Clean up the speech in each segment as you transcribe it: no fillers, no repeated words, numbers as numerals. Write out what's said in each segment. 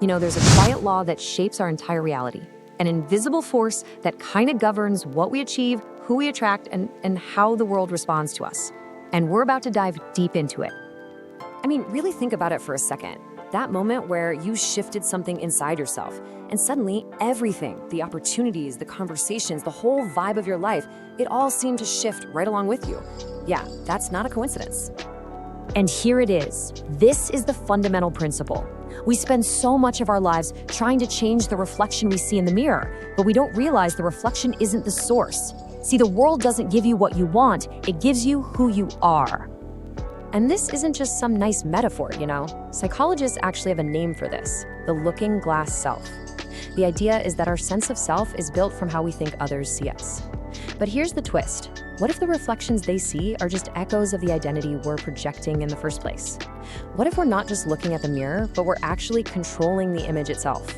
There's a quiet law that shapes our entire reality, an invisible force that kind of governs what we achieve, who we attract, and how the world responds to us. And we're about to dive deep into it. Really think about it for a second. That moment where you shifted something inside yourself, and suddenly everything, the opportunities, the conversations, the whole vibe of your life, it all seemed to shift right along with you. Yeah, that's not a coincidence. And here it is. This is the fundamental principle. We spend so much of our lives trying to change the reflection we see in the mirror, but we don't realize the reflection isn't the source. See, the world doesn't give you what you want, it gives you who you are. And this isn't just some nice metaphor, Psychologists actually have a name for this, the looking glass self. The idea is that our sense of self is built from how we think others see us. But here's the twist. What if the reflections they see are just echoes of the identity we're projecting in the first place? What if we're not just looking at the mirror, but we're actually controlling the image itself?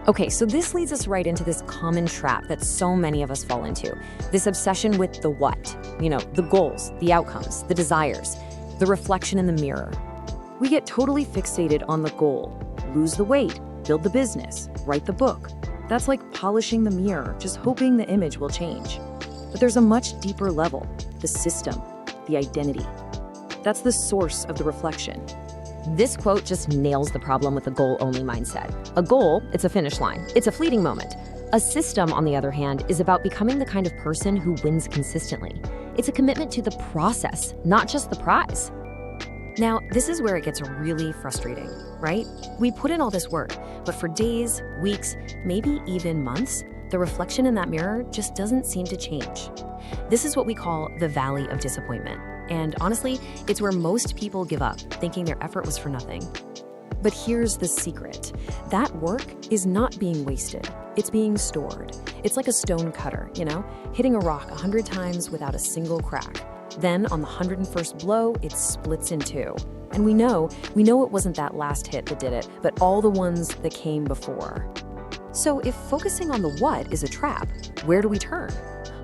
Okay, so this leads us right into this common trap that so many of us fall into. This obsession with the what, the goals, the outcomes, the desires, the reflection in the mirror. We get totally fixated on the goal. Lose the weight, build the business, write the book. That's like polishing the mirror, just hoping the image will change. But there's a much deeper level, the system, the identity. That's the source of the reflection. This quote just nails the problem with the goal-only mindset. A goal, it's a finish line. It's a fleeting moment. A system, on the other hand, is about becoming the kind of person who wins consistently. It's a commitment to the process, not just the prize. Now, this is where it gets really frustrating, right? We put in all this work, but for days, weeks, maybe even months, the reflection in that mirror just doesn't seem to change. This is what we call the valley of disappointment. And honestly, it's where most people give up, thinking their effort was for nothing. But here's the secret. That work is not being wasted. It's being stored. It's like a stone cutter, hitting a rock 100 times without a single crack. Then on the 101st blow, it splits in two. And we know it wasn't that last hit that did it, but all the ones that came before. So if focusing on the what is a trap, where do we turn?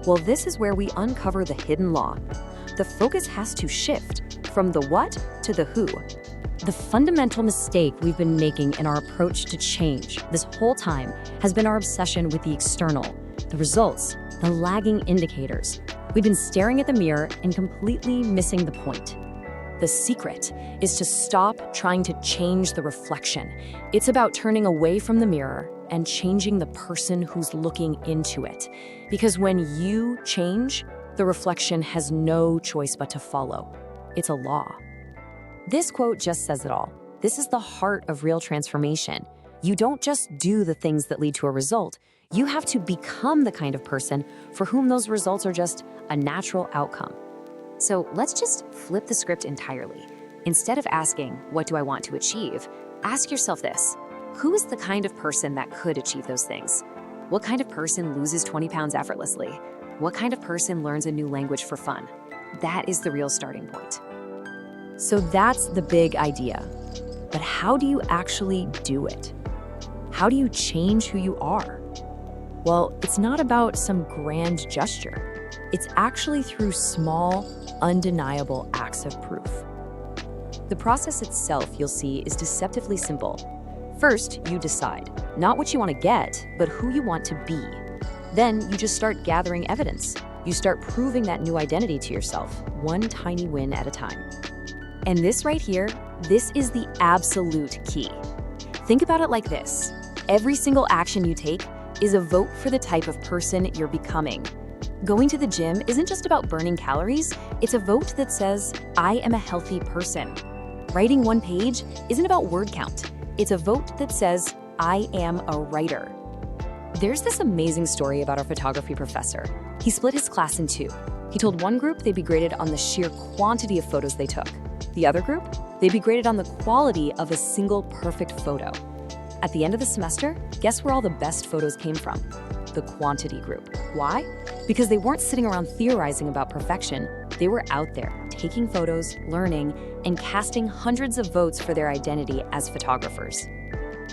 Well, this is where we uncover the hidden law. The focus has to shift from the what to the who. The fundamental mistake we've been making in our approach to change this whole time has been our obsession with the external, the results, the lagging indicators. We've been staring at the mirror and completely missing the point. The secret is to stop trying to change the reflection. It's about turning away from the mirror and changing the person who's looking into it. Because when you change, the reflection has no choice but to follow. It's a law. This quote just says it all. This is the heart of real transformation. You don't just do the things that lead to a result. You have to become the kind of person for whom those results are just a natural outcome. So let's just flip the script entirely. Instead of asking, what do I want to achieve? Ask yourself this. Who is the kind of person that could achieve those things? What kind of person loses 20 pounds effortlessly? What kind of person learns a new language for fun? That is the real starting point. So that's the big idea. But how do you actually do it? How do you change who you are? Well, it's not about some grand gesture. It's actually through small, undeniable acts of proof. The process itself, you'll see, is deceptively simple. First, you decide, not what you want to get, but who you want to be. Then you just start gathering evidence. You start proving that new identity to yourself, one tiny win at a time. And this right here, this is the absolute key. Think about it like this. Every single action you take is a vote for the type of person you're becoming. Going to the gym isn't just about burning calories, it's a vote that says, I am a healthy person. Writing one page isn't about word count. It's a vote that says, I am a writer. There's this amazing story about our photography professor. He split his class in two. He told one group they'd be graded on the sheer quantity of photos they took. The other group, they'd be graded on the quality of a single perfect photo. At the end of the semester, guess where all the best photos came from? The quantity group. Why? Because they weren't sitting around theorizing about perfection. They were out there, taking photos, learning, and casting hundreds of votes for their identity as photographers.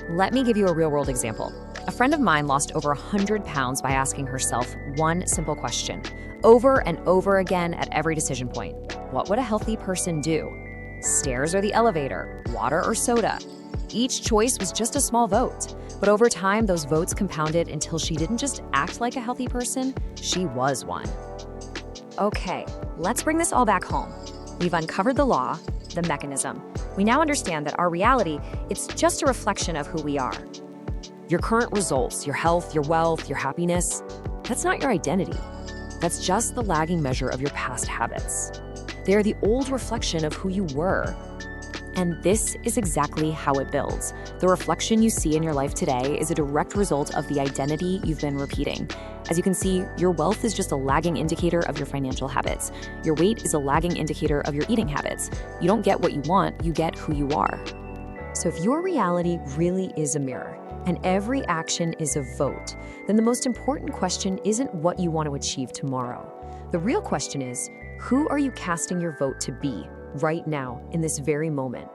Let me give you a real-world example. A friend of mine lost over 100 pounds by asking herself one simple question, over and over again at every decision point. What would a healthy person do? Stairs or the elevator? Water or soda? Each choice was just a small vote. But over time, those votes compounded until she didn't just act like a healthy person, she was one. Okay, let's bring this all back home. We've uncovered the law, the mechanism. We now understand that our reality, it's just a reflection of who we are. Your current results, your health, your wealth, your happiness, that's not your identity. That's just the lagging measure of your past habits. They are the old reflection of who you were. And this is exactly how it builds. The reflection you see in your life today is a direct result of the identity you've been repeating. As you can see, your wealth is just a lagging indicator of your financial habits. Your weight is a lagging indicator of your eating habits. You don't get what you want, you get who you are. So if your reality really is a mirror, and every action is a vote, then the most important question isn't what you want to achieve tomorrow. The real question is, who are you casting your vote to be right now in this very moment?